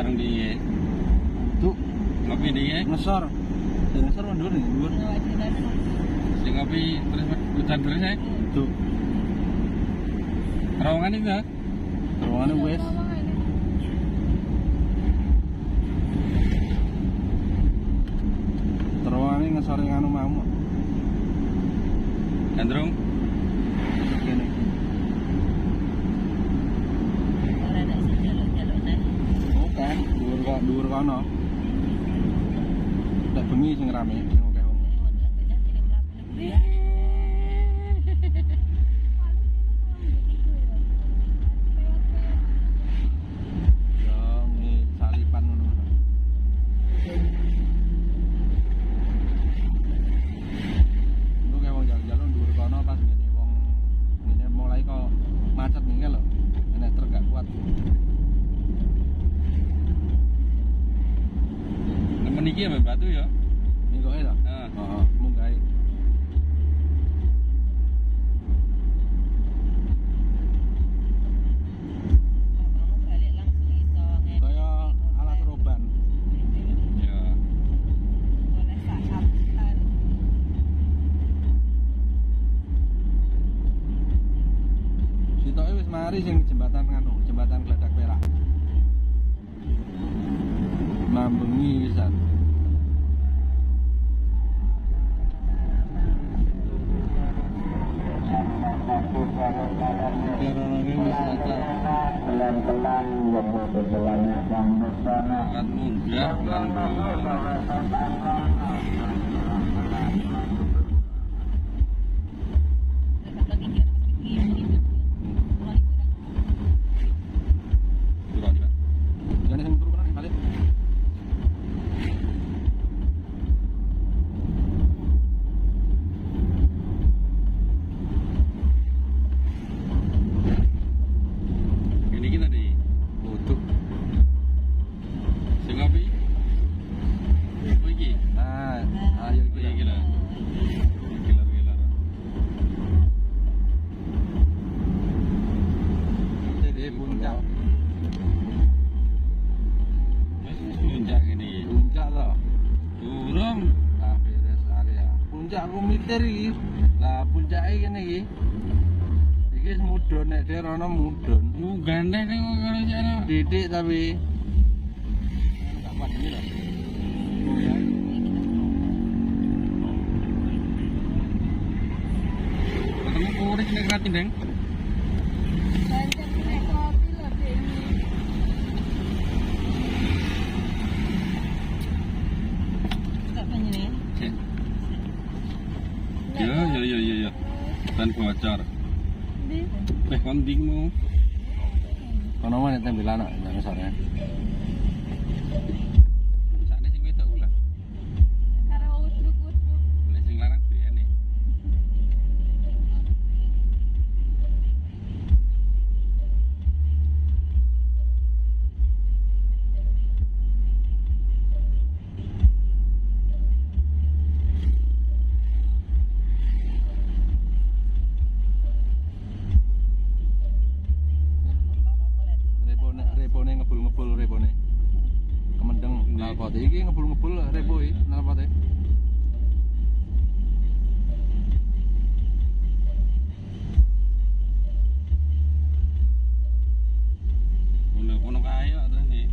warung dia. Tuh, Ngopi dia. ngesor. Ngesor mundur nih, dhuwur. Sing ngopi terus hujan terus ya. Tuh, Terowongan itu. terowongan wes. Terowongan ngesore nganu mau. Gandrung. Kene. Bukan, dhuwur kono. Tak bengi sing rame, sing akeh wong. Yo ngi salipan ngono. Lu kayak wong jalan-jalan dhuwur kono pas ngene wong ngene mulai kok macet nih lho. Enek truk gak kuat. Nemen iki ya batu ya. Minggoke to? Heeh. Heeh, munggahe. Kaya alat roban. Ya. Sitoke wis mari sing jembatan nganu, jembatan Geladak Perak. Mambengi wisan. Karena wis lancar. Pelan-pelan lebih berjalannya yang bersama. Sangat mudah pelan-pelan. Turun juga. Jane sing turu kan balik. Ini kita di Butuh. sing ngopi. Oh iki. Nah, ayo Oh iki kita. lah. Gilar-gilar. Jadi puncak. Wis puncak ini. Puncak toh. Durung. Nah, beres area. Puncak komiter iki. Lah puncake kene iki. Iki wis mudhun nek dhewe rono mudhun. Gandeng ning ngono jane. Didik tapi enggak kuat ini loh. Ketemu kuris ning Rati, Deng. Ya. Dan bocor. Kondingmu. Kono mah nek tembel anak nang sore. Sakne sing wedok ku lah. Nek sing larang biyane. Repone ngebul-ngebul repone. Kemendeng nalpote iki ngebul-ngebul repoe nalpote. Ono kaya terus nih.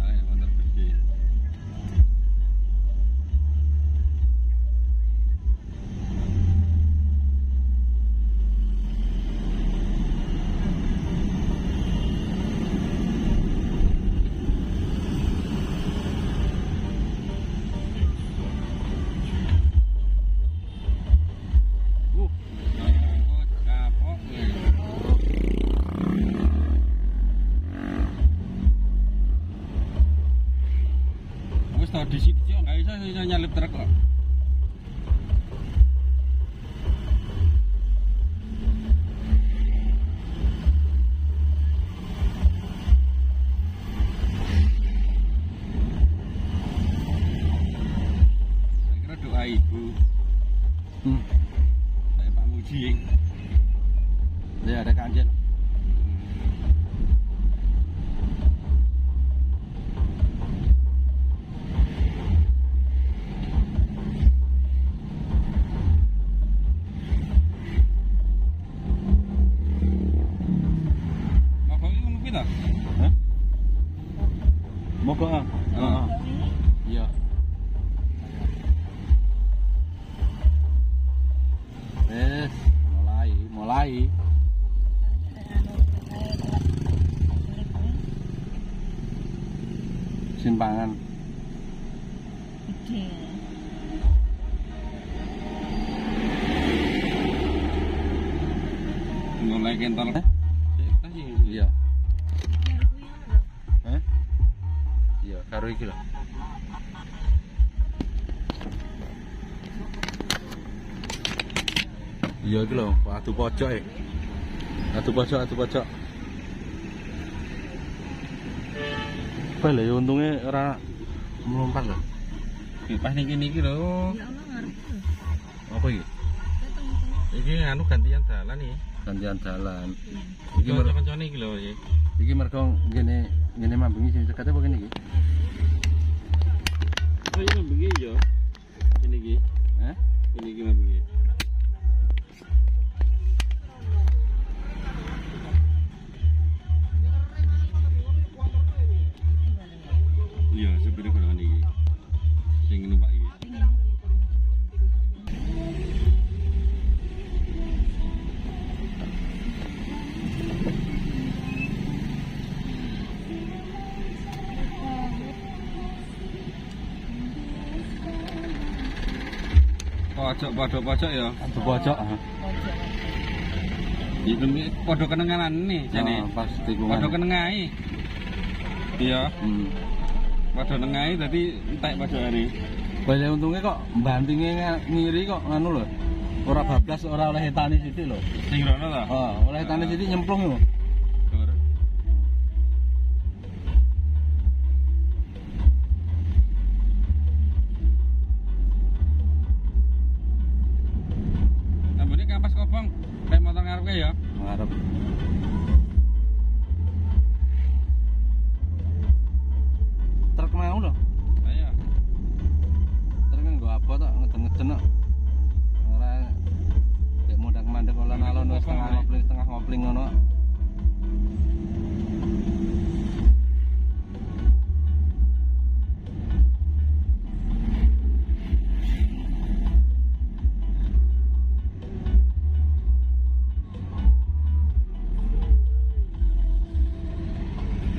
Ayo motor gede. Kapok. Wis tau disi-disi nggak iso nyalip truk kok. Saya kira doa ibu. Saya Pak Muji. Ya ada kanjel. Mogok iki ngono kuwi ta? Hah? Mogok ah. Heeh. Iya. Wes, mulai. Simpangan. Mulai kentol. Iya. Hah? Iya, karo iki lho. Iya iki lho, adu pojok e. Adu pojok. Bale ya untunge ora melompat lho. Pas ning kene iki lho. Ya Allah ngarep. Apa iki? Iki anu gantian dalan iki. Gantian jalan. Iki kanca-kancane iki lho iki. Iki mergo ngene mambengi sing cekate apa kene iki? Oh iya bengi ya. Ini iki. Hah? Ini iki bengi. Iya, sepeda golongan iki. Sing numpak iki. Pojok ya. Adu pojok. Itu padha kenenganan nih jane. Pas tikungan. Padha kenengahi. Iya, padha nengahi dadi entek pojokane. Bale untunge kok bantinge ngiri kok anu lho. Ora bablas, ora oleh etane sithik lho. Sing rono ta? Oh, oleh etane sithik nyemplung lho. Gur. Ambune kampas kobong, nek motor ngarepke ya. Ngarep. Truk mau lho. Ayo. Truk nggo apa tok ngeden-ngeden kok. Ora kayak mondang-mandang alon-alon wis setengah ngopling ngono.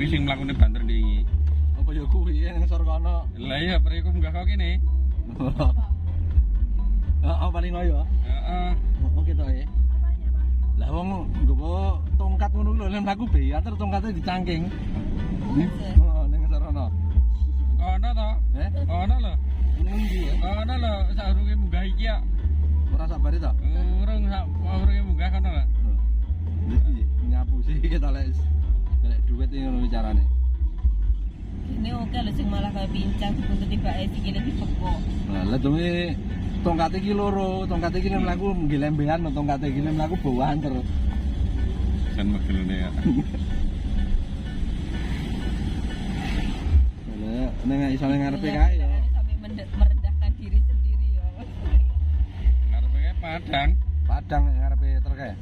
Kuwi sing mlakune banter ndi. Apa ya kuwi ning sor kono. Lah iya, priku munggah kok kene. Heeh, paling ayo. Heeh. Oh gitu ya. Lah wong nggowo tongkat ngono lho nek mlaku beater tongkate dicangking. Oh, ning sor kono. Kono to? Kono lho. Ning ndi ya? Kono lho, saurunge munggah iki ya. Ora sabare to? Urung saurunge munggah kono lho. Iki nyapu sih kita les. Golek duit iki ngono carane. Ini oke lho sing malah kaya pincang untuk tibake sikile dipekok. Nah, lah dene tongkate iki loro, tongkate iki nek mlaku ngelembean, tongkate iki nek mlaku bawahan terus. Kan megelune ya. Lah nek iso ngarepe kae ya. Sampai merendahkan diri sendiri ya. Ngarepe Padang. Padang nek ngarepe truk kae.